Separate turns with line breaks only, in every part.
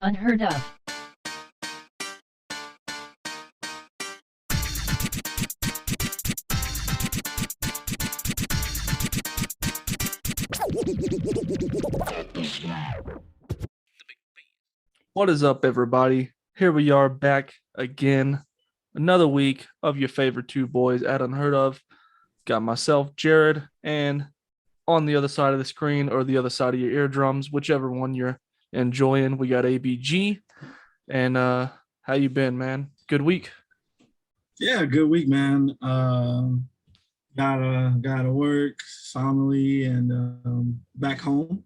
Unheard of.
What is up, everybody? Here we are back again. Another week of your favorite two boys at Unheard of. Got myself, Jerod, and on the other side of the screen or the other side of your eardrums, whichever one you're enjoying, we got ABG. And how you been, man? Good week?
Yeah, good week, man. Gotta work, family, and back home.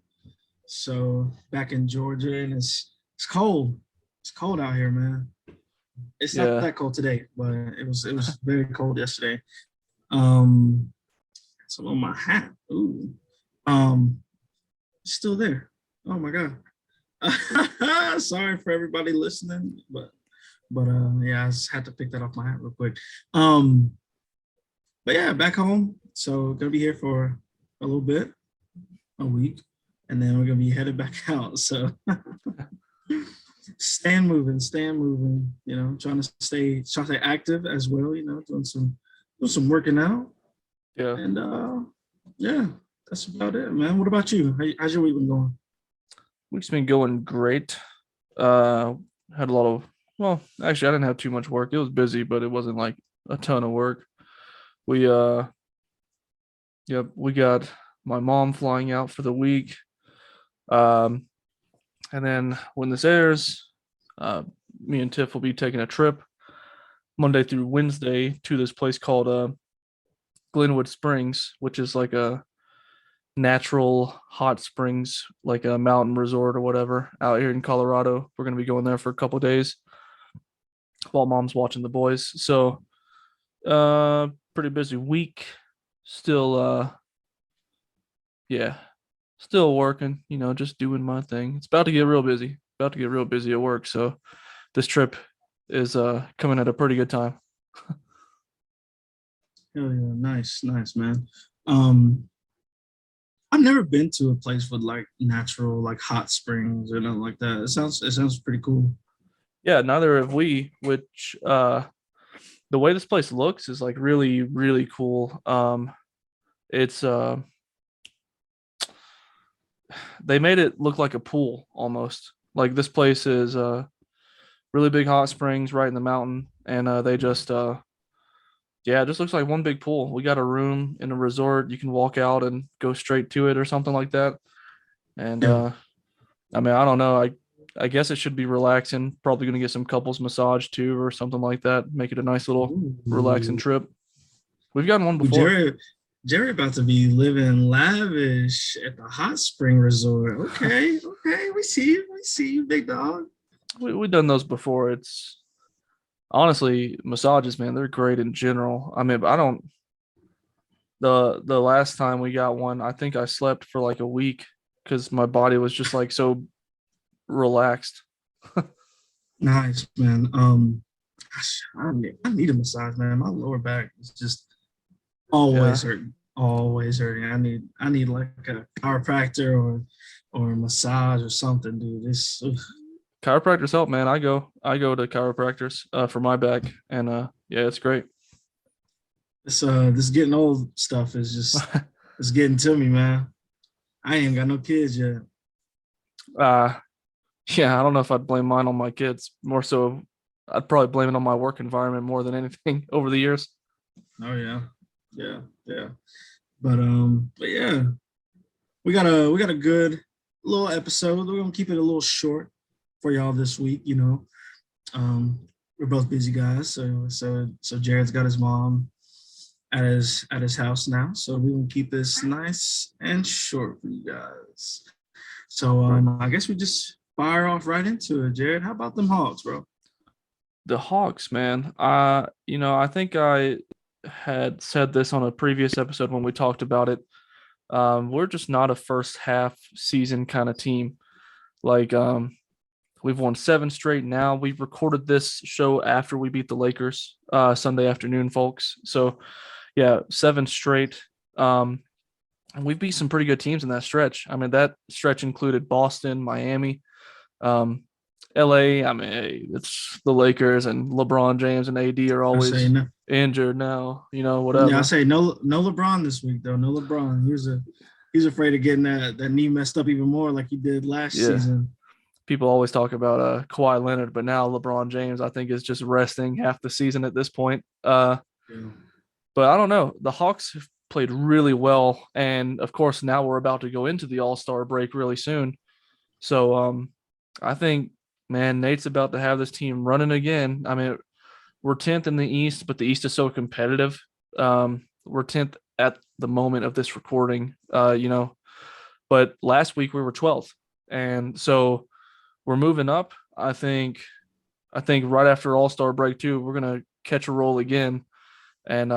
So back in Georgia, and it's cold. It's cold out here, man. It's not
Yeah.
that cold today, but it was very cold yesterday. Um, so on my hat. Ooh. Still there. Oh my god. Sorry for everybody listening, but yeah, I just had to pick that off my hat real quick. Um, but yeah, back home. So gonna be here for a little bit, a week, and then we're gonna be headed back out. So staying moving, trying to stay active as well, doing some working out.
Yeah.
And yeah, that's about it, man. What about you? How's your week been going?
Week's been going great. Had a lot of, well, actually, I didn't have too much work. It was busy, but it wasn't like a ton of work. We, yep, we got my mom flying out for the week. Um, and then when this airs, me and Tiff will be taking a trip Monday through Wednesday to this place called Glenwood Springs, which is like a natural hot springs, like a mountain resort or whatever out here in Colorado. We're gonna be going there for a couple of days while mom's watching the boys. So pretty busy week. Still yeah, still working, just doing my thing. It's about to get real busy. About to get real busy at work. So this trip is coming at a pretty good time.
Hell yeah, nice, man. Um, I've never been to a place with like natural, like hot springs or nothing like that. It sounds pretty cool.
Yeah, neither have we, which the way this place looks is like really, really cool. It's they made it look like a pool almost. Like this place is really big hot springs right in the mountain, and they just yeah, it just looks like one big pool. We got a room in a resort. You can walk out and go straight to it or something like that. And
Yeah.
I mean, I don't know. I guess it should be relaxing. Probably gonna get some couples massage too or something like that. Make it a nice little relaxing
Ooh.
trip. We've gotten one
Ooh,
before.
Jerry about to be living lavish at the hot spring resort. Okay, we see you, big dog.
We've done those before. It's honestly massages, man. They're great in general. I mean, I don't. The last time we got one, I think I slept for like a week because my body was just like so relaxed.
Nice, man. Gosh, I need a massage, man. My lower back is just
Yeah.
always hurting, always hurting. I need like a chiropractor or a massage or something, dude. This
Chiropractors help, man. I go to chiropractors for my back, and yeah, it's great.
this getting old stuff is just it's getting to me, man. I ain't got no kids yet.
uh yeah, I don't know if I'd blame mine on my kids. More so, I'd probably blame it on my work environment more than anything over the years.
Oh yeah. But yeah, we got a good little episode. We're gonna keep it a little short for y'all this week. We're both busy guys, so Jared's got his mom at his house now, so we're gonna keep this nice and short for you guys. So
Right.
I guess we just fire off right into it. Jared, how about them Hogs, bro?
The Hawks, man. I think I had said this on a previous episode when we talked about it. We're just not a first half season kind of team. Like, we've won seven straight now. We've recorded this show after we beat the Lakers Sunday afternoon, folks. So, yeah, seven straight. And we've beat some pretty good teams in that stretch. I mean, that stretch included Boston, Miami, um, LA, I mean, hey, it's the Lakers and LeBron James and AD are
I say
always
no.
injured now,
Yeah, I
whatever.
say no LeBron this week though. No LeBron. He's afraid of getting that knee messed up even more like he did last
Yeah.
season.
People always talk about Kawhi Leonard, but now LeBron James, I think, is just resting half the season at this point.
Yeah.
But I don't know. The Hawks have played really well, and of course, now we're about to go into the All Star break really soon. So I think, man, Nate's about to have this team running again. I mean, we're 10th in the East, but the East is so competitive. We're 10th at the moment of this recording, but last week we were 12th. And so we're moving up. I think right after All-Star break too, we're gonna catch a roll again. And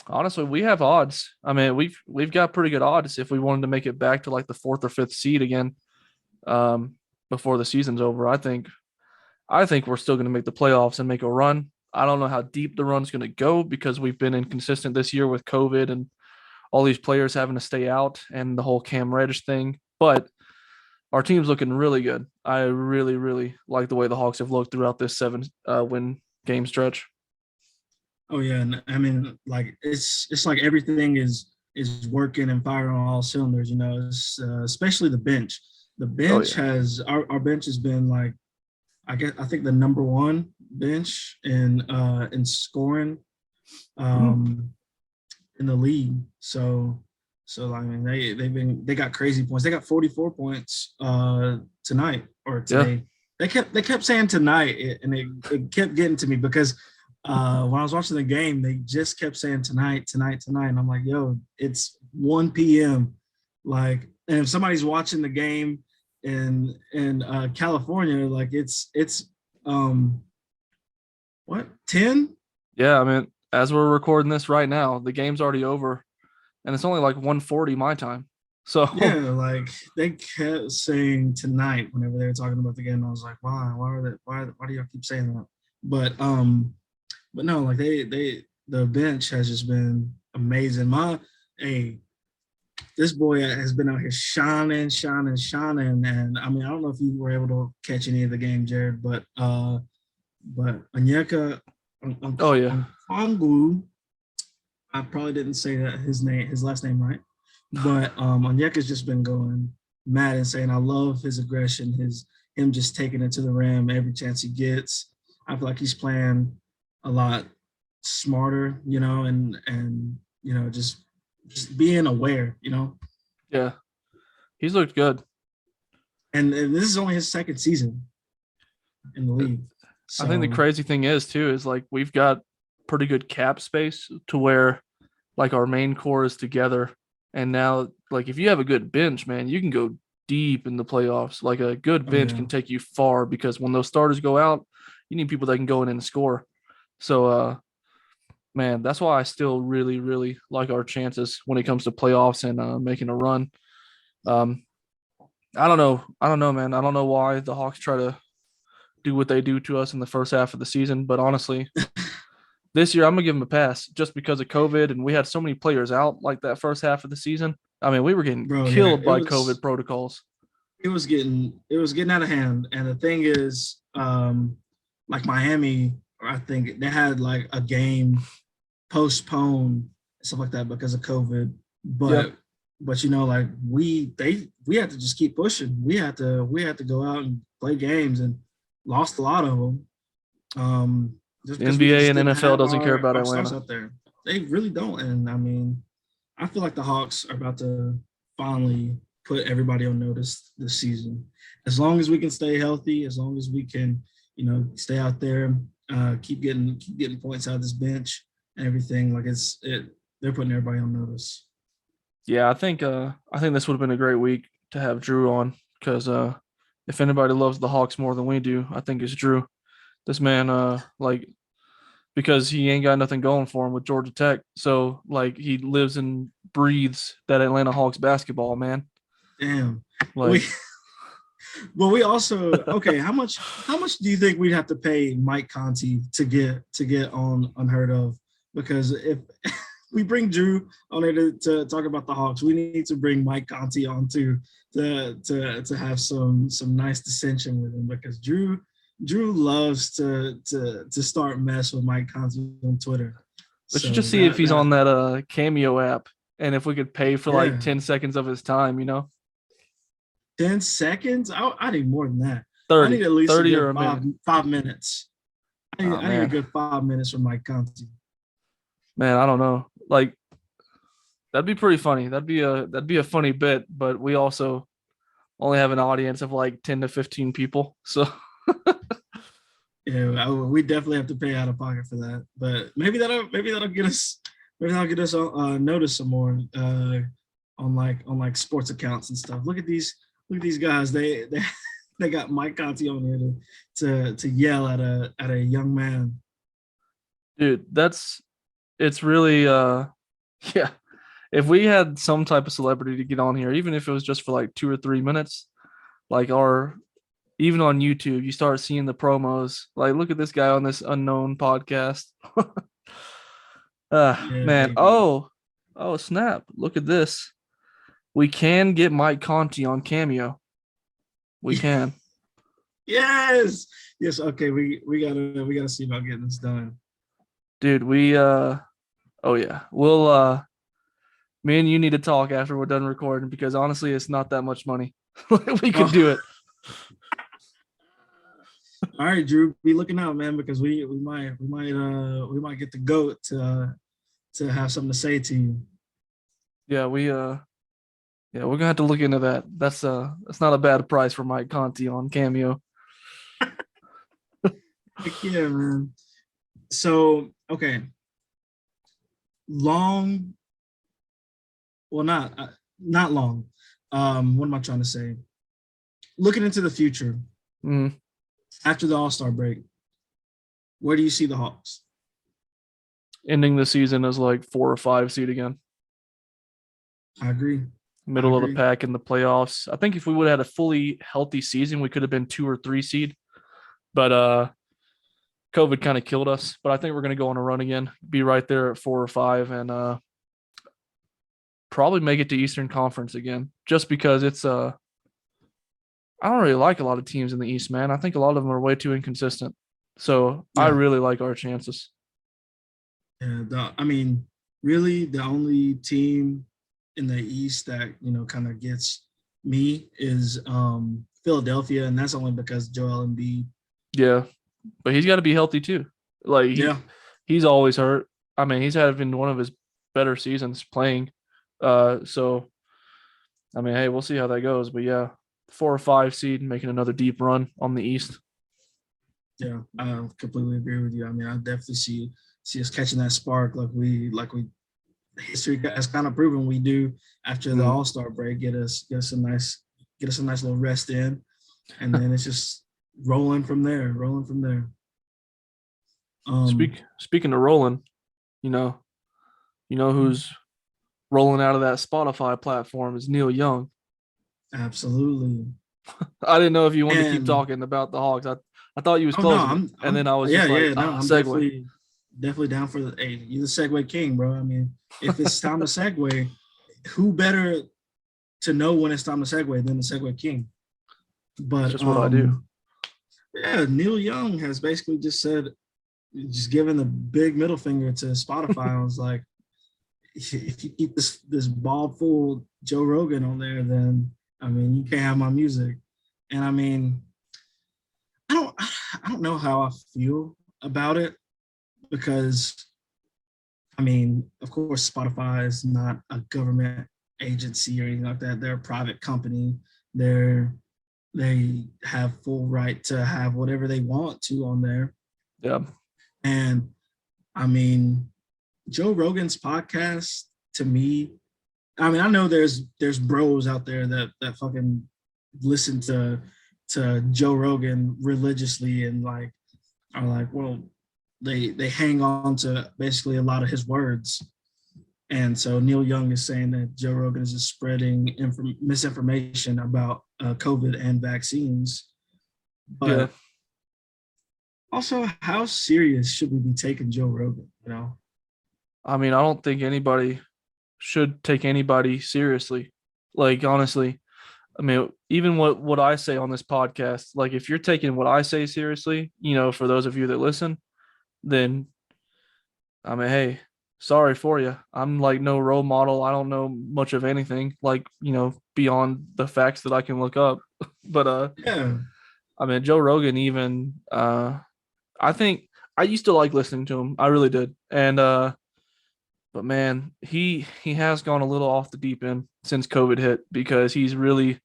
honestly, we have odds. I mean, we've got pretty good odds if we wanted to make it back to like the fourth or fifth seed again um, before the season's over. I think we're still going to make the playoffs and make a run. I don't know how deep the run's going to go because we've been inconsistent this year with COVID and all these players having to stay out and the whole Cam Reddish thing. But our team's looking really good. I really, really like the way the Hawks have looked throughout this seven win game stretch.
Oh yeah, and I mean, like it's like everything is working and firing on all cylinders. Especially the bench. The
Oh
bench
yeah.
has our bench has been like I think the number one bench in scoring
Mhm.
um, in the league. So I mean they got crazy points. They got 44 points tonight or
Yeah.
today. They kept saying tonight and it kept getting to me because when I was watching the game, they just kept saying tonight, tonight, tonight. And I'm like, yo, it's 1 p.m. Like, and if somebody's watching the game in California, like it's um what 10?
Yeah. I mean, as we're recording this right now, the game's already over and it's only like 1:40 my time.
Yeah,
So
like they kept saying tonight whenever they were talking about the game. I was like, why? Why are they? Why do y'all keep saying that? But no, like the bench has just been amazing. Hey, this boy has been out here shining, shining, shining. And I mean, I don't know if you were able to catch any of the game, Jerod, but Onyeka
oh yeah.
Okongwu, I probably didn't say that his last name right. But Onyeka's just been going mad and saying, I love his aggression, him just taking it to the rim every chance he gets. I feel like he's playing a lot smarter, and just being aware.
Yeah. He's looked good.
And this is only his second season in the league.
I think the
So
crazy thing is like we've got pretty good cap space to where like our main core is together. And now, like if you have a good bench, man, you can go deep in the playoffs. Like a good
oh
bench
yeah.
can take you far because when those starters go out, you need people that can go in and score. So man, that's why I still really, really like our chances when it comes to playoffs and making a run. Um, I don't know. I don't know, man. I don't know why the Hawks try to do what they do to us in the first half of the season, but honestly, this year I'm gonna give them a pass just because of COVID and we had so many players out like that first half of the season. I mean, we were getting
Bro, yeah,
killed
it
by COVID
was
protocols.
it was getting out of hand. And the thing is, like Miami, I think they had like a game postponed, stuff like that because of COVID.
Yeah,
But like we had to just keep pushing. We had to go out and play games and lost a lot of them. Just
the
because we
NBA
just
and
didn't
NFL
have
doesn't care about
our stars
Atlanta.
out there. They really don't. And I mean, I feel like the Hawks are about to finally put everybody on notice this season. As long as we can stay healthy, as long as we can, stay out there, keep getting points out of this bench and everything. Like they're putting everybody on notice.
Yeah, I think this would have been a great week to have Drew on because if anybody loves the Hawks more than we do, I think it's Drew. This man, like because he ain't got nothing going for him with Georgia Tech, so like he lives and breathes that Atlanta Hawks basketball, man.
Damn. We
Like
But we also okay. How much do you think we'd have to pay Mike Conti to get on Unheard of? Because if we bring Drew on here to talk about the Hawks. We need to bring Mike Conti on too to have some nice dissension with him, because Drew loves to start mess with Mike Conti on Twitter.
We
So
should just see if he's on that Cameo app, and if we could pay for like 10 seconds of his time,
10 seconds. I need more than that.
30,
I need at least
30 or a minute.
5 minutes. I need a good 5 minutes from Mike Conti.
Man, I don't know. Like, that'd be pretty funny. That'd be a funny bit, but we also only have an audience of like 10 to 15 people. So
yeah, we definitely have to pay out of pocket for that. But maybe that'll get us notice some more on like sports accounts and stuff. Look at these guys. They got Mike Conti on here to yell at a young man.
dude, it's really yeah. If we had some type of celebrity to get on here, even if it was just for like 2 or 3 minutes, like even on YouTube, you start seeing the promos. Like, look at this guy on this unknown podcast. Man.
Baby.
Oh, snap. Look at this. We can get Mike Conti on Cameo. We can.
Yes. Okay. We gotta see about getting this done.
Dude, oh yeah. We'll me and you need to talk after we're done recording, because honestly, it's not that much money. We could do it.
All right, Drew, be looking out, man, because we might get the GOAT to have something to say to you.
Yeah, we're gonna have to look into that. That's not a bad price for Mike Conti on Cameo.
Heck yeah, man. So okay, long. Well, not long. What am I trying to say? Looking into the future, after the All-Star break, where do you see the Hawks?
Ending the season as like 4 or 5 seed again.
I agree.
Middle of the pack in the playoffs. I think if we would have had a fully healthy season, we could have been 2 or 3 seed. But COVID kind of killed us. But I think we're gonna go on a run again, be right there at 4 or 5, and probably make it to Eastern Conference again. Just because it's I don't really like a lot of teams in the East, man. I think a lot of them are way too inconsistent. So yeah. I really like our chances.
Yeah, really the only team in the East that, kind of gets me is Philadelphia, and that's only because Joel Embiid.
Yeah, but he's got to be healthy too. Like, he's always hurt. I mean, he's having one of his better seasons playing. So, I mean, hey, we'll see how that goes. But yeah, 4 or 5 seed, making another deep run on the East.
Yeah, I completely agree with you. I mean, I definitely see us catching that spark like we history has kind of proven we do after the All-Star break. Get us a nice little rest in, and then it's just rolling from there.
Speaking of rolling, who's rolling out of that Spotify platform is Neil Young.
Absolutely.
I didn't know if you wanted to keep talking about the Hawks. I thought you was closing, and then I was
I'm
segue.
Definitely down for the. Hey, you're the segue king, bro. I mean, if it's time to segue, who better to know when it's time to segue than the segue king? But
that's just what I do.
Yeah, Neil Young has basically just given the big middle finger to Spotify. I was like, if you keep this bald fool Joe Rogan on there, then I mean, you can't have my music. And I mean, I don't know how I feel about it, because I mean, of course, Spotify is not a government agency or anything like that. They're a private company. They have full right to have whatever they want to on there.
Yeah.
And I mean, Joe Rogan's podcast, to me, I mean, I know there's bros out there that fucking listen to Joe Rogan religiously and like are like, well, they hang on to basically a lot of his words. And so Neil Young is saying that Joe Rogan is just spreading misinformation about COVID and vaccines. But also, how serious should we be taking Joe Rogan?
I mean, I don't think anybody should take anybody seriously. Like honestly, I mean, even what I say on this podcast, like if you're taking what I say seriously, for those of you that listen, then I mean, hey, sorry for you. I'm like no role model. I don't know much of anything, like, beyond the facts that I can look up. But
Yeah,
I mean, Joe Rogan even I think I used to like listening to him. I really did. And but man, he has gone a little off the deep end since COVID hit because he's really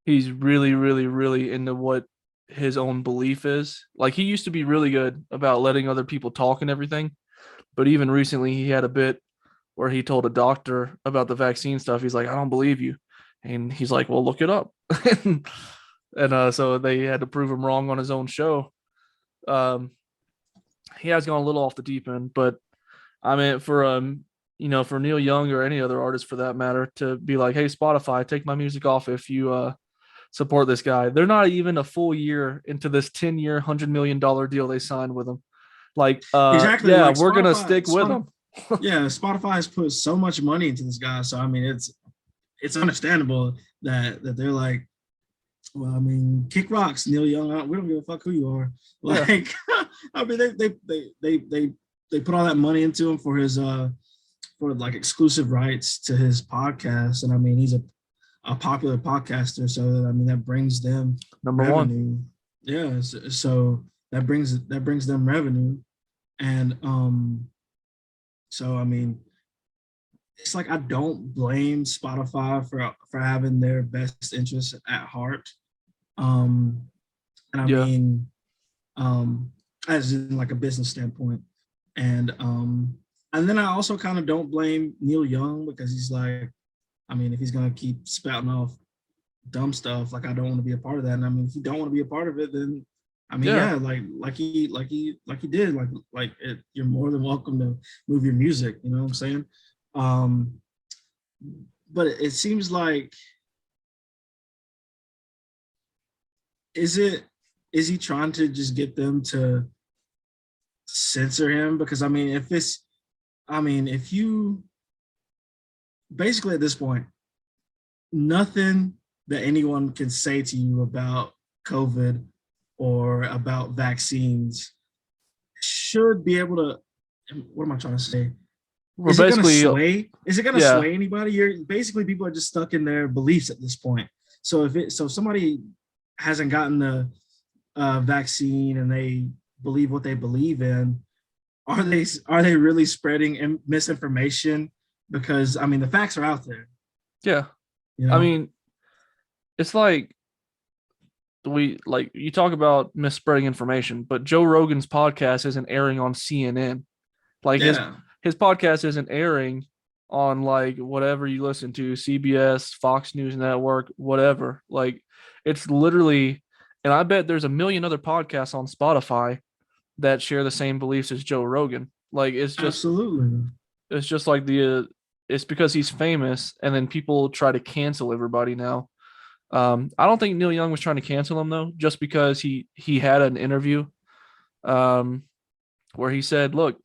into what his own belief is. Like he used to be really good about letting other people talk and everything, but even recently he had a bit where he told a doctor about the vaccine stuff. He's like, I don't believe you. And he's like, well, look it up. And so they had to prove him wrong on his own show. Um, he has gone a little off the deep end, but I mean, for Neil Young or any other artist for that matter to be like, hey, Spotify, take my music off if you support this guy. They're not even a full year into this 10-year, $100 million deal they signed with him. Like,
exactly.
yeah,
Like
we're gonna stick with them.
Yeah, Spotify has put so much money into this guy. So I mean, it's understandable that they're like, well, I mean, kick rocks, Neil Young. We don't give a fuck who you are.
Yeah,
Like, I mean, they put all that money into him for his for like exclusive rights to his podcast, and I mean, he's a popular podcaster, so I mean that brings them
number one.
revenue. Yeah, so that brings them revenue, and so I mean, it's like I don't blame Spotify for having their best interests at heart. Um, and I
Yeah,
mean, as in like a business standpoint, and then I also kind of don't blame Neil Young because he's like, I mean, if he's gonna keep spouting off dumb stuff, like I don't want to be a part of that. And I mean, if you don't want to be a part of it, then I mean,
yeah,
yeah, like he did, you're more than welcome to move your music. You know what I'm saying? Um, but it seems like is it is he trying to just get them to censor him? Because I mean, if you basically at this point, nothing that anyone can say to you about COVID or about vaccines should be able to. What am I trying to say?
we're
Is it going to
basically,
sway? Is it going to
yeah,
sway anybody? You're basically people are just stuck in their beliefs at this point. So if somebody hasn't gotten the vaccine and they believe what they believe in, are they really spreading misinformation? Because I mean the facts are out there,
yeah.
you
I
know.
mean, it's like we like you talk about misspreading information, but Joe Rogan's podcast isn't airing on CNN. Like
Yeah,
his podcast isn't airing on like whatever you listen to, CBS, Fox News Network, whatever. Like it's literally, and I bet there's a million other podcasts on Spotify that share the same beliefs as Joe Rogan. Like
absolutely.
it's just like it's because he's famous, and then people try to cancel everybody now. I don't think Neil Young was trying to cancel him though, just because he had an interview um, where he said, "Look,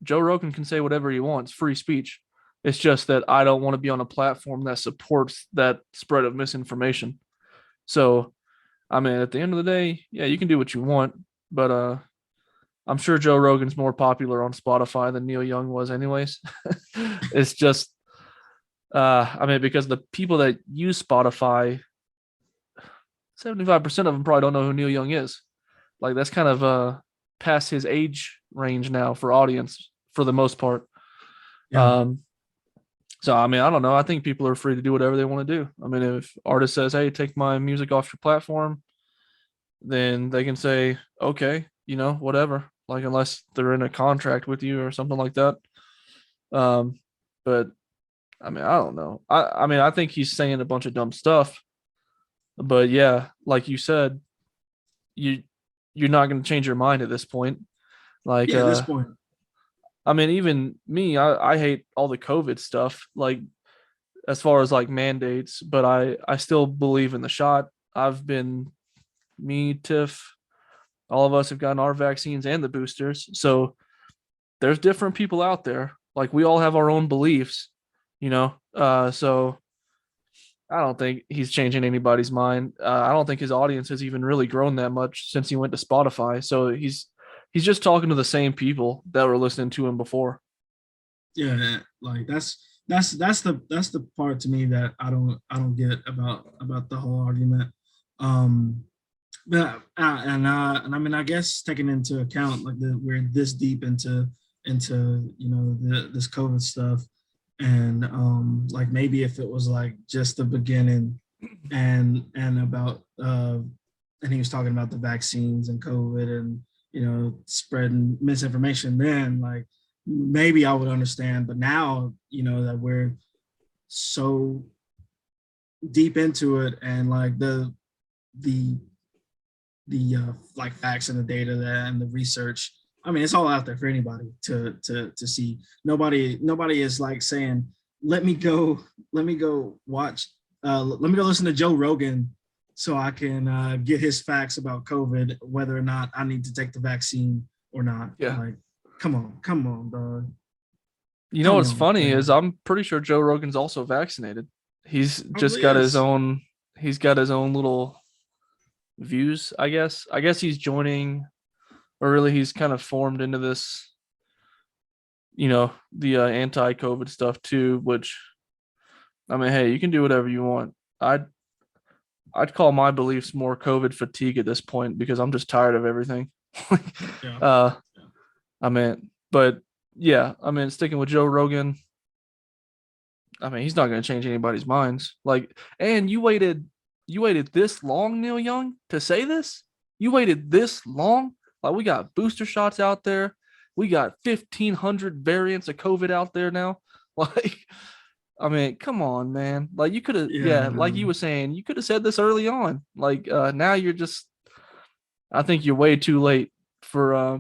Joe Rogan can say whatever he wants, free speech. It's just that I don't want to be on a platform that supports that spread of misinformation." So, I mean, at the end of the day, yeah, you can do what you want, but I'm sure Joe Rogan's more popular on Spotify than Neil Young was, anyways. It's just, I mean, because the people that use Spotify, 75% of them probably don't know who Neil Young is. Like that's kind of past his age range now for audience for the most part.
Yeah,
Um, so I mean, I don't know. I think people are free to do whatever they want to do. I mean, if artist says, "Hey, take my music off your platform," then they can say, "Okay, whatever." Like unless they're in a contract with you or something like that. Um, but I mean, I don't know. I mean, I think he's saying a bunch of dumb stuff. But yeah, like you said, you you're not going to change your mind at this point. Like,
yeah. At this point,
I mean, even me, I hate all the COVID stuff. Like as far as like mandates, but I still believe in the shot. I've been me, Tiff, all of us have gotten our vaccines and the boosters. So there's different people out there. Like we all have our own beliefs, you know. So I don't think he's changing anybody's mind. I don't think his audience has even really grown that much since he went to Spotify. So he's just talking to the same people that were listening to him before.
Yeah, like that's the part to me that I don't get about the whole argument. Um, but and I mean I guess taking into account like we're this deep into this COVID stuff, and like maybe if it was like just the beginning and about and he was talking about the vaccines and COVID and spreading misinformation, then like maybe I would understand. But now that we're so deep into it, and like the like facts and the data and the research, I mean, it's all out there for anybody to see. Nobody is like saying, let me go watch, let me go listen to Joe Rogan so I can get his facts about COVID, whether or not I need to take the vaccine or not.
Yeah.
Like, come on, dog.
You know what's
Come on,
funny is
man.
I'm pretty sure Joe Rogan's also vaccinated. He's just
Probably
got his
is.
own. He's got his own little views. I guess. I guess he's joining, or really, he's kind of formed into this. The anti-COVID stuff too. Which, I mean, hey, you can do whatever you want. I'd call my beliefs more COVID fatigue at this point because I'm just tired of everything.
Yeah.
uh, I mean, but yeah, I mean, sticking with Joe Rogan, I mean, he's not going to change anybody's minds. Like, and you waited this long, Neil Young, to say this? You waited this long? Like, we got booster shots out there. We got 1,500 variants of COVID out there now. Like, I mean, come on, man. Like, you could have, yeah, like you
Yeah.
were saying, you could have said this early on. Like, now you're just, I think you're way too late for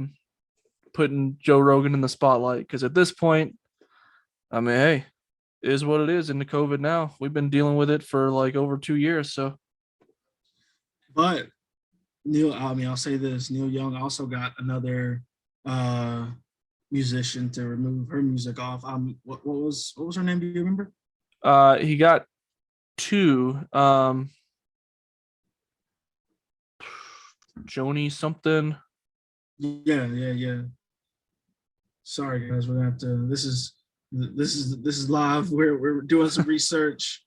putting Joe Rogan in the spotlight. Because at this point, I mean, hey, is what it is in the COVID now. We've been dealing with it for like over 2 years. So
But I mean, I'll say this: Neil Young also got another uh musician to remove her music off. What was her name? Do you remember?
he got two. Joni something.
Yeah. Sorry, guys, we're gonna have to. This is live. We're doing some research.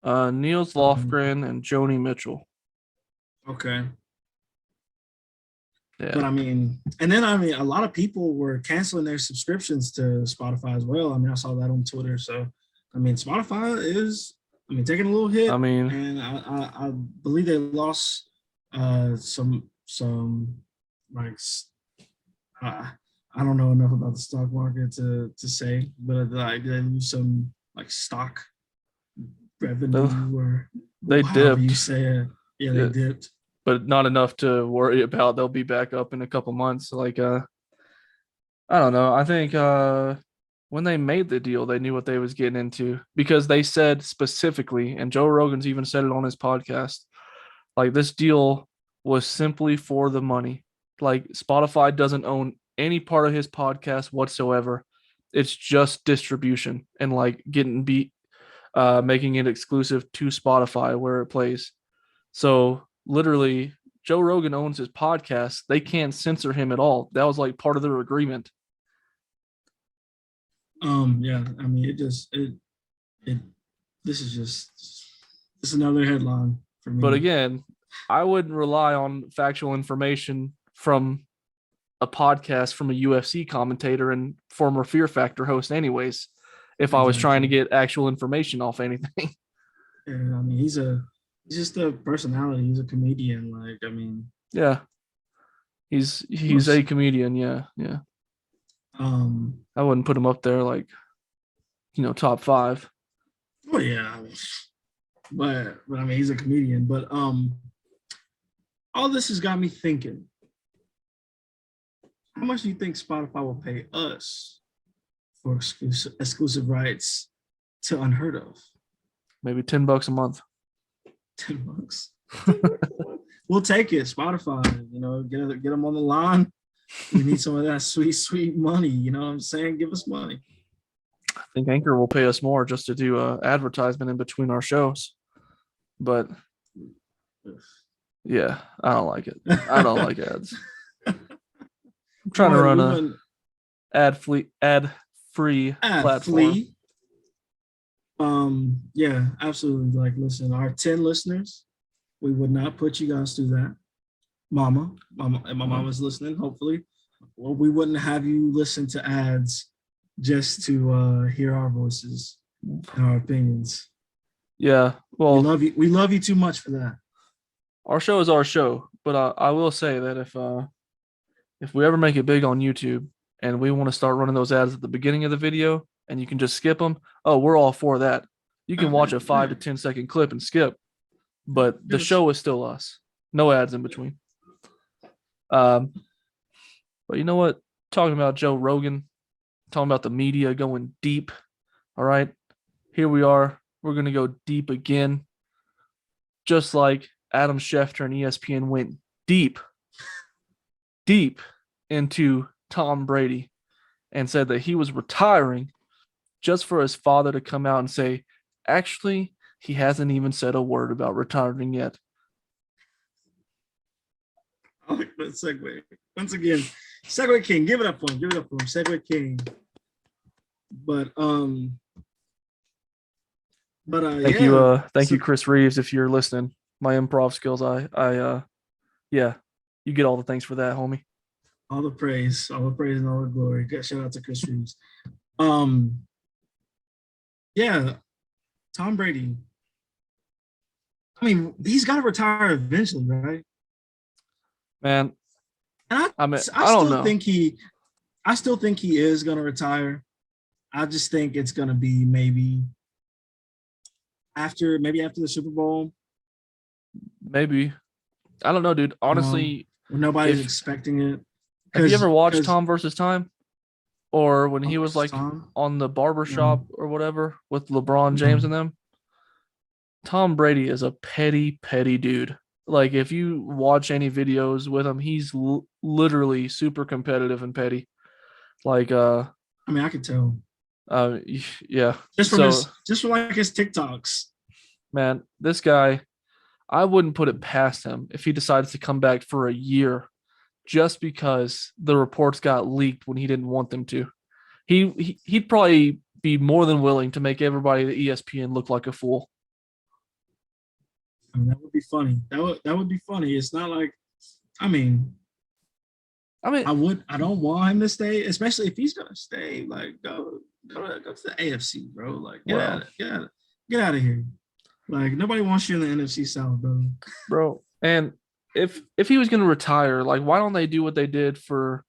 Niels
Um,
Lofgren and Joni Mitchell.
okay, but
Yeah.
I mean, and then I mean, a lot of people were canceling their subscriptions to Spotify as well. I mean, I saw that on Twitter. So, I mean, Spotify is, I mean, taking a little
I
hit,
mean,
and I believe they lost some like I don't know enough about the stock market to say, but like they lose some like stock
they,
revenue or
they
however you
dipped,
say it. Yeah, they
yeah,
dipped.
but not enough to worry about. They'll be back up in a couple months. Like, I don't know. I think when they made the deal, they knew what they was getting into because they said specifically, and Joe Rogan's even said it on his podcast, like this deal was simply for the money. Like Spotify doesn't own any part of his podcast whatsoever. It's just distribution and like getting beat, making it exclusive to Spotify where it plays. So literally, Joe Rogan owns his podcast. They can't censor him at all. That was like part of their agreement.
Yeah, I mean, it this is just another headline for
But
me.
again, I wouldn't rely on factual information from a podcast from a UFC commentator and former Fear Factor host, anyways, if I was trying to
Exactly.
get actual information off anything.
And I mean, he's just a personality. He's a comedian. Like, I mean,
Yeah. He's
most
a comedian. Yeah. Yeah.
um,
I wouldn't put him up there like, top five.
oh yeah, I mean, but I mean, he's a comedian. But all this has got me thinking. How much do you think Spotify will pay us for exclusive rights to Unheard of?
Maybe $10 a month.
$10. We'll take it. Spotify, get them on the line. We need some of that sweet, sweet money. You know what I'm saying? Give us money.
I think Anchor will pay us more just to do advertisement in between our shows. But yeah, I don't like it. I don't like ads. I'm trying to run a ad free platform.
Flea. Yeah, absolutely. Like, listen, our 10 listeners, we would not put you guys through that. Mama, and my mama's listening, hopefully. Well, we wouldn't have you listen to ads just to hear our voices and our opinions.
Yeah, well,
we love you. We love you too much for that.
Our show is our show, but I will say that if we ever make it big on YouTube and we want to start running those ads at the beginning of the video and you can just skip them, oh, we're all for that. You can watch a 5 to 10 second clip and skip, but the show is still us. No ads in between. But you know what? Talking about Joe Rogan, talking about the media going deep. All right, here we are. We're going to go deep again. Just like Adam Schefter and ESPN went deep into Tom Brady and said that he was retiring just for his father to come out and say, actually, he hasn't even said a word about retiring yet.
I like that segue. Once again, Segue King, give it up for him. Give it up for him. Segue King. But
thank you, Chris Reeves, if you're listening. My improv skills, yeah, you get all the thanks for that, homie.
All the praise and all the glory. Shout out to Chris Reeves. Yeah, Tom Brady. I mean, he's got to retire eventually, right?
Man,
and I still think he is going to retire. I just think it's going to be maybe after the Super Bowl.
Maybe. I don't know, dude. Honestly,
when nobody's expecting it.
Have you ever watched Tom versus Time? Or when he was like
Tom?
On the barbershop or whatever with LeBron James and them? Tom Brady is a petty, petty dude. Like, if you watch any videos with him, he's literally super competitive and petty. Like,
I mean, I could tell.
Yeah.
Just from his TikToks.
Man, this guy, I wouldn't put it past him if he decides to come back for a year just because the reports got leaked when he didn't want them to. He'd probably be more than willing to make everybody at ESPN look like a fool.
I mean, that would be funny. That would be funny. It's not like, I don't want him to stay, especially if he's gonna stay. Like, go to the AFC, bro. Like, get out of here. Like, nobody wants you in the NFC South,
bro. And if he was gonna retire, like, why don't they do what they did for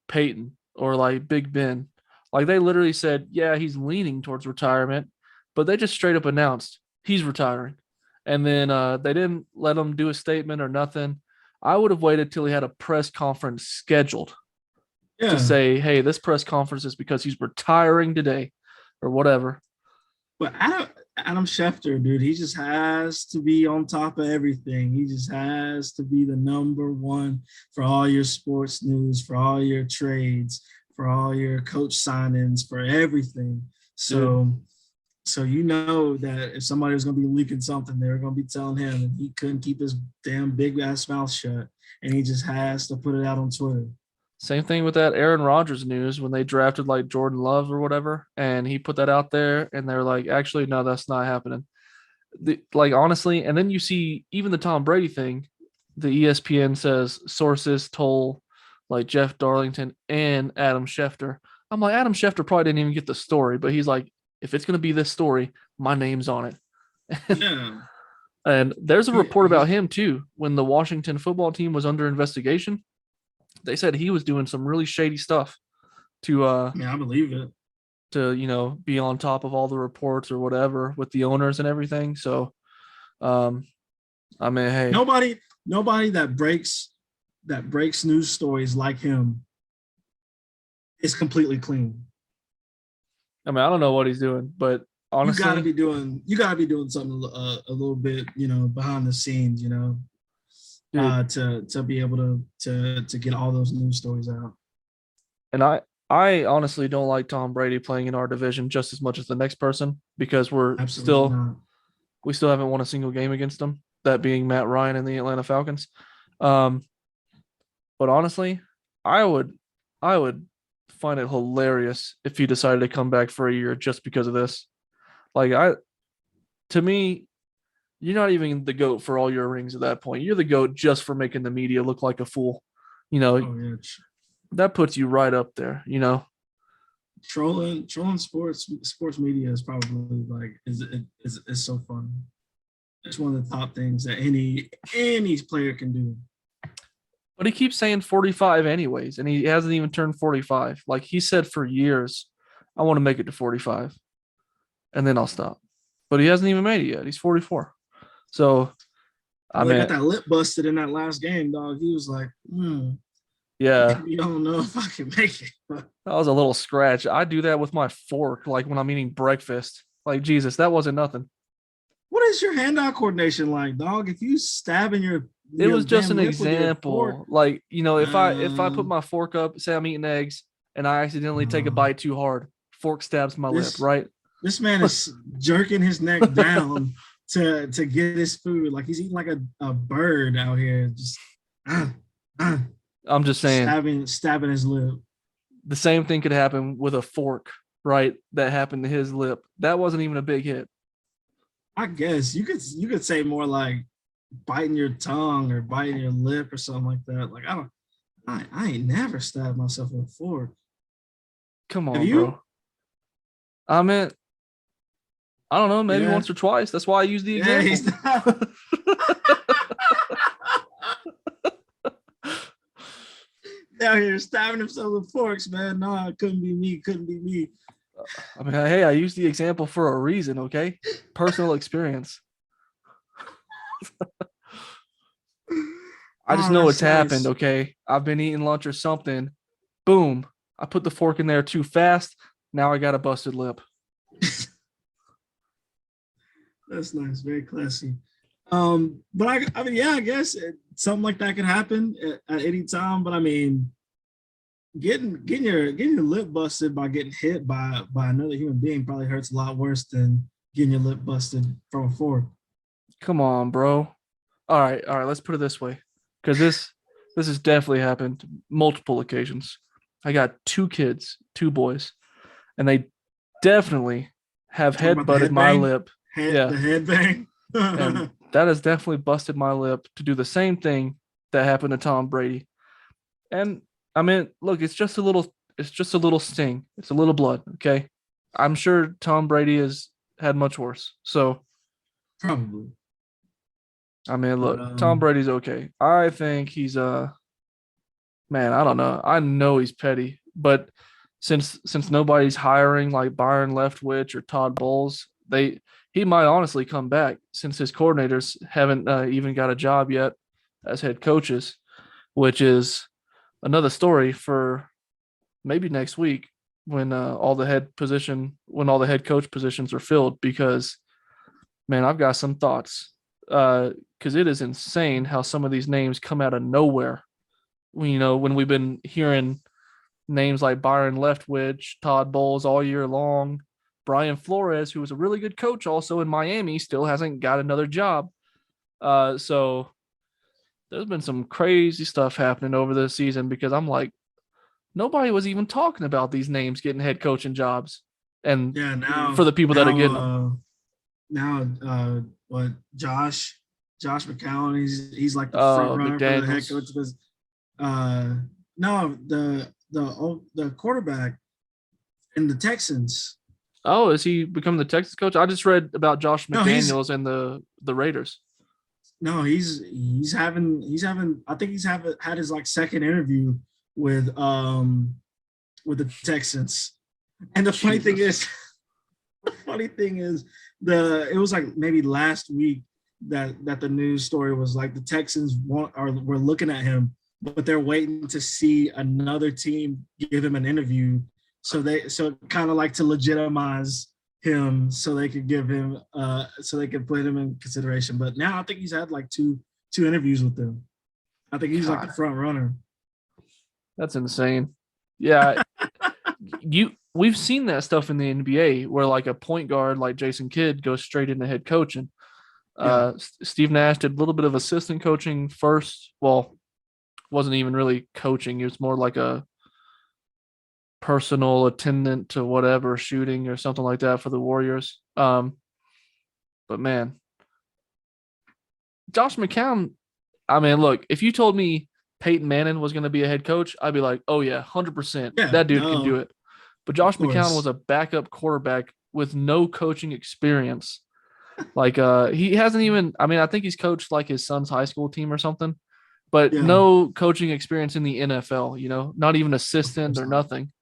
Peyton or like Big Ben? Like, they literally said, yeah, he's leaning towards retirement, but they just straight up announced he's retiring. And then they didn't let him do a statement or nothing. I would have waited till he had a press conference scheduled to say, hey, this press conference is because he's retiring today or whatever.
But Adam Schefter, dude, he just has to be on top of everything. He just has to be the number one for all your sports news, for all your trades, for all your coach signings, for everything. So you know that if somebody was going to be leaking something, they were going to be telling him, and he couldn't keep his damn big ass mouth shut, and he just has to put it out on Twitter.
Same thing with that Aaron Rodgers news when they drafted like Jordan Love or whatever, and he put that out there, and they're like, actually, no, that's not happening. Like, honestly, and then you see even the Tom Brady thing, the ESPN says sources told like Jeff Darlington and Adam Schefter. I'm like, Adam Schefter probably didn't even get the story, but he's like, if it's going to be this story, my name's on it.
Yeah.
And there's a report about him too. When the Washington football team was under investigation, they said he was doing some really shady stuff to
I believe it.
To, be on top of all the reports or whatever with the owners and everything. So I mean, hey.
Nobody that breaks news stories like him is completely clean.
I mean, I don't know what he's doing, but honestly,
you gotta be doing something a little bit, behind the scenes,
dude.
to be able to get all those news stories out.
And I honestly don't like Tom Brady playing in our division just as much as the next person because
Absolutely not.
we still haven't won a single game against them. That being Matt Ryan and the Atlanta Falcons. Um, but honestly, I would I would find it hilarious if he decided to come back for a year just because of this. Like to me, you're not even the GOAT for all your rings at that point. You're the GOAT just for making the media look like a fool. You know,
Oh yeah,
that puts you right up there, you know.
trolling sports media is probably like is so fun. It's one of the top things that any player can do.
But he keeps saying 45 anyways, and he hasn't even turned 45. Like he said for years, I want to make it to 45 and then I'll stop. But he hasn't even made it yet. He's 44. So, I
Well, they got
mean,
that lip busted in that last game, dog. He was like,
yeah,
maybe I don't know if I can make it. But
that was a little scratch. I do that with my fork, like when I'm eating breakfast. Like, Jesus, that wasn't nothing.
what is your hand-eye coordination like, dog? If you stabbing
It
your
was just
damn
an
lip with your fork,
example. Like, you know, if I put
uh,
my fork up, say I'm eating eggs, and I accidentally take a
uh,
bite too hard, fork stabs my lip,
this
right?
this man is jerking his neck down to get his food. Like he's eating like a bird out here, just uh, uh,
I'm just saying
stabbing his lip.
the same thing could happen with a fork, right? That happened to his lip. That wasn't even a big hit.
I guess you could say more like biting your tongue or biting your lip or something like that. Like I ain't never stabbed myself with a fork.
Come
Have
on,
you?
bro. I mean, I don't know, maybe
Yeah.
once or twice. That's why I use the
Yeah,
example.
he's not. Down here stabbing himself with forks, man. No, it couldn't be me. Couldn't be me.
I mean, hey, I use the example for a reason, okay? Personal experience. I just
Oh,
know it's
that's
happened,
nice.
okay? I've been eating lunch or something. Boom. I put the fork in there too fast. Now I got a busted lip.
That's nice. Very classy. But I mean, yeah, I guess something like that could happen at any time. But I mean, getting your lip busted by getting hit by another human being probably hurts a lot worse than getting your lip busted from a fork.
Come on, bro. All right, let's put it this way. Because this has definitely happened multiple occasions. I got two kids, two boys, and they definitely have
Talking
head
about the
butted my
headbang,
lip.
the
Yeah.
headbang.
And that has definitely busted my lip to do the same thing that happened to Tom Brady. And I mean, look, it's just a little sting. It's a little blood, okay? I'm sure Tom Brady has had much worse. So,
Probably,
I mean,
but
look, Tom Brady's okay. I think he's man, I don't know. I know he's petty, but since nobody's hiring like Byron Leftwich or Todd Bowles, he might honestly come back since his coordinators haven't even got a job yet as head coaches, which is another story for maybe next week when all the head coach positions are filled. Because man, I've got some thoughts. Because it is insane how some of these names come out of nowhere. When we've been hearing names like Byron Leftwich, Todd Bowles all year long. Brian Flores, who was a really good coach also in Miami, still hasn't got another job. So there's been some crazy stuff happening over the season because I'm like, nobody was even talking about these names getting head coaching jobs. And
yeah,
for
now
the people that are
now
getting them.
now what Josh McCown, he's like the front
Oh,
runner for the head
McDaniels.
coach because no the quarterback in the Texans.
Oh, is he becoming the Texas coach? I just read about Josh
No,
McDaniels and the Raiders.
he's having I think he's having had his like second interview with the Texans. And the funny thing
Jesus.
is the funny thing is it was like maybe last week that the news story was like the Texans were looking at him, but they're waiting to see another team give him an interview. So kind of like to legitimize him so they could give him so they could put him in consideration. But now I think he's had like two interviews with them. I think he's like the
God,
front runner.
that's insane. Yeah, we've seen that stuff in the NBA where like a point guard like Jason Kidd goes straight into head coaching.
Yeah.
Steve Nash did a little bit of assistant coaching first. Well, wasn't even really coaching. It was more like a personal attendant to whatever shooting or something like that for the Warriors. But man, Josh McCown. I mean, look, if you told me Peyton Manning was going to be a head coach, I'd be like, oh yeah, 100%.
Yeah.
That dude can do
No,
it. But
of
Josh McCown was
course.
a backup quarterback with no coaching experience. Like he hasn't even I mean, I think he's coached like his son's high school team or something, but
Yeah.
no coaching experience in the NFL, not even
Of
assistant
course
or
not.
nothing.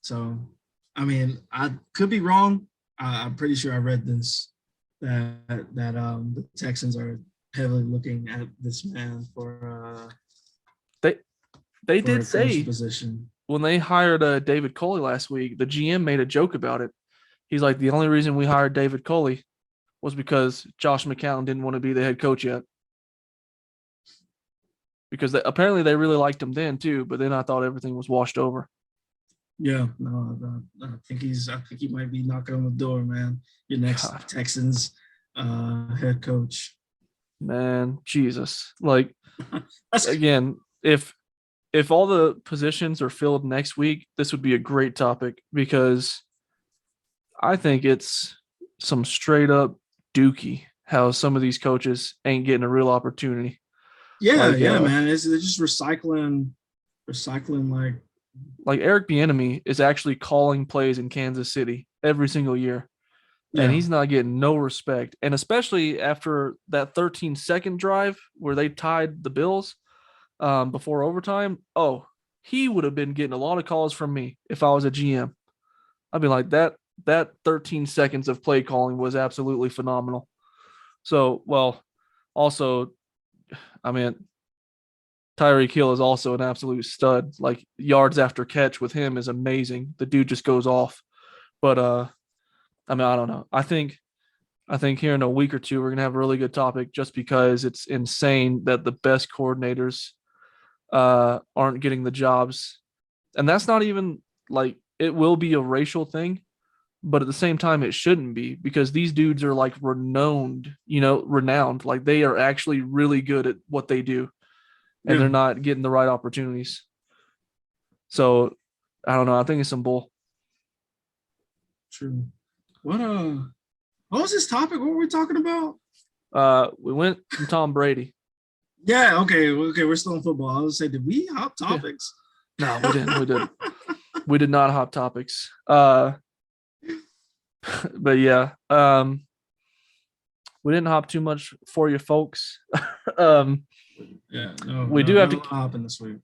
So, I mean, I could be wrong. I'm pretty sure I read this that the Texans are heavily looking at this man
They they
for
did
a coaching
say
position.
when they hired David Coley last week, the GM made a joke about it. He's like, the only reason we hired David Coley was because Josh McCown didn't want to be the head coach yet. Because apparently they really liked him then too, but then I thought everything was washed over.
Yeah, no, I think he might be knocking on the door, man. Your next
God,
Texans head coach.
man, Jesus. Like
That's
again, if all the positions are filled next week, this would be a great topic because I think it's some straight up dookie how some of these coaches ain't getting a real opportunity.
yeah,
Like
yeah, man. They're just recycling
like Eric Bieniemy is actually calling plays in Kansas City every single year, and
yeah,
he's not getting no respect. And especially after that 13-second drive where they tied the Bills before overtime, oh, he would have been getting a lot of calls from me if I was a GM. I'd be like that 13 seconds of play calling was absolutely phenomenal. So, well, also, I mean, Tyreek Hill is also an absolute stud. Like yards after catch with him is amazing. The dude just goes off. But I mean, I don't know. I think here in a week or two we're gonna have a really good topic just because it's insane that the best coordinators aren't getting the jobs. And that's not even like it will be a racial thing, but at the same time it shouldn't be because these dudes are like renowned. Like they are actually really good at what they do and
yeah,
they're not getting the right opportunities. So I don't know. I think it's some bull.
true. What what was this topic? What were we talking about?
We went from Tom Brady.
Yeah, okay, we're still in football. I was say, did we hop
Yeah.
topics?
No, we didn't. We did. We did not hop topics. But yeah, we didn't hop too much for you folks. um,
Yeah, no,
we do have
not a
to.
lot hopping this week.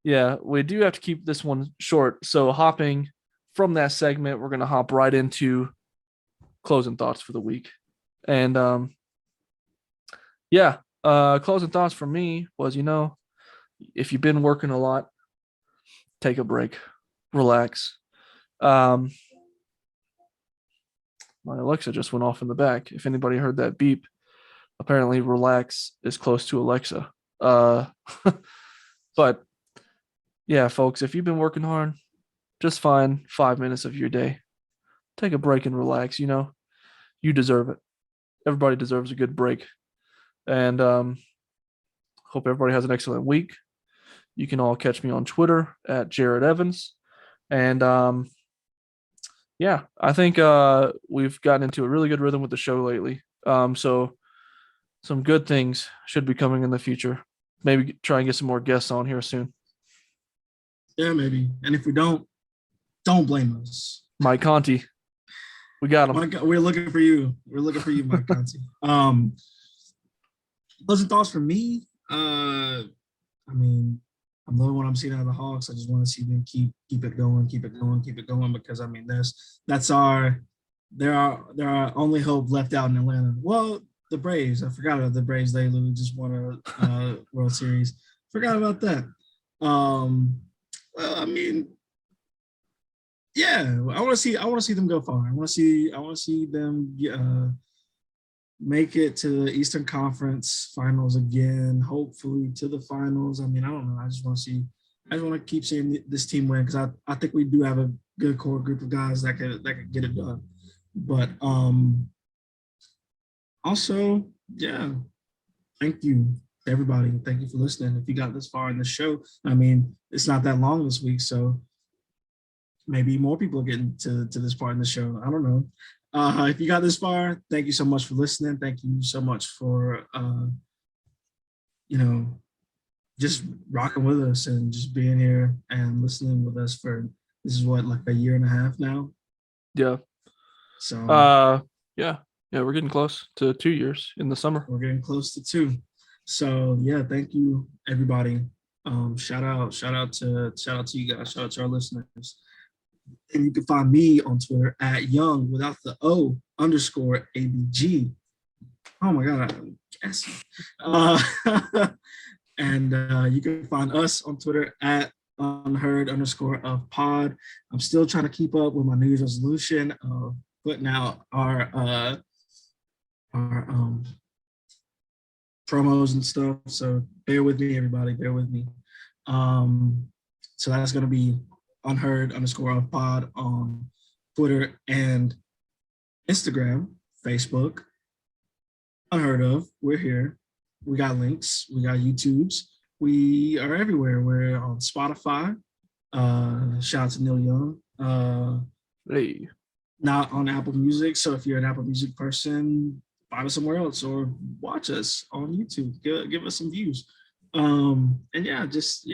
Yeah, we do have to keep this one short. So hopping from that segment, we're gonna hop right into closing thoughts for the week. And yeah, closing thoughts for me was, if you've been working a lot, take a break, relax. Um, my Alexa just went off in the back. If anybody heard that beep, apparently relax is close to Alexa. Uh, but yeah, folks, if you've been working hard, just find 5 minutes of your day, take a break and relax. You deserve it. Everybody deserves a good break. And hope everybody has an excellent week. You can all catch me on Twitter at Jerod Evans. And yeah, I think we've gotten into a really good rhythm with the show lately. So some good things should be coming in the future. Maybe try and get some more guests on here soon.
Yeah, maybe. And if we don't blame us.
Mike Conti, we got him.
Mike, we're looking for you. We're looking for you, Mike Conti. Closing thoughts for me. I mean, I'm loving what I'm seeing out of the Hawks. I just want to see them keep it going, keep it going, keep it going. Because I mean, that's our there are only hope left out in Atlanta. Well, the Braves. I forgot about the Braves. They literally just won a World Series. Forgot about that. Well, I mean, yeah, I want to see them go far. I want to see them make it to the Eastern Conference Finals again. Hopefully to the finals. I mean, I don't know. I just want to keep seeing this team win because I think we do have a good core group of guys that could get it done. But also, yeah, thank you to everybody. Thank you for listening. If you got this far in the show, I mean, it's not that long this week, so maybe more people are getting to this part in the show. I don't know. If you got this far, thank you so much for listening. Thank you so much for, just rocking with us and just being here and listening with us for, this is what, like a year and a half now?
Yeah.
So,
yeah, we're getting close to 2 years in the summer.
We're getting close to 2. So yeah, thank you everybody. Shout out to you guys. Shout out to our listeners. And you can find me on Twitter at young without the O _ ABG. Oh my God, I'm guessing. And you can find us on Twitter at unheard _ pod. I'm still trying to keep up with my New Year's resolution of putting out our promos and stuff. So bear with me, everybody. Bear with me. So that's going to be unheard _ pod on Twitter and Instagram, Facebook. Unheard of. We're here. We got links. We got YouTubes. We are everywhere. We're on Spotify. Shout out to Neil Young.
Hey.
Not on Apple Music. So if you're an Apple Music person, find us somewhere else or watch us on YouTube. Give us some views. And yeah,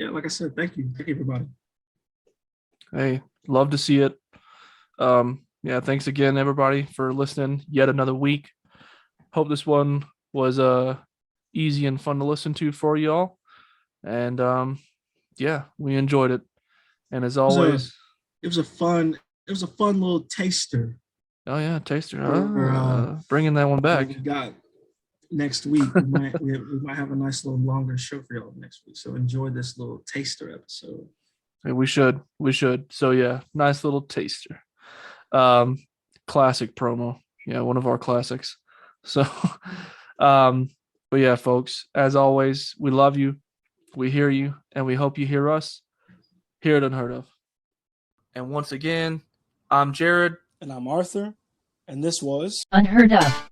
like I said, thank you. Thank you, everybody.
Hey, love to see it. Yeah, thanks again, everybody, for listening yet another week. Hope this one was easy and fun to listen to for y'all. And yeah, we enjoyed it. And as always,
it was a fun little taster.
Oh yeah, taster. Bringing that one back.
We got next week. we might have a nice little longer show for y'all next week. So enjoy this little taster episode.
Hey, we should. So yeah, nice little taster. Classic promo. Yeah, one of our classics. So but yeah, folks, as always, we love you, we hear you, and we hope you hear us here at Unheard of. And once again, I'm Jerod.
And I'm Arthur. And this was
Unheard of.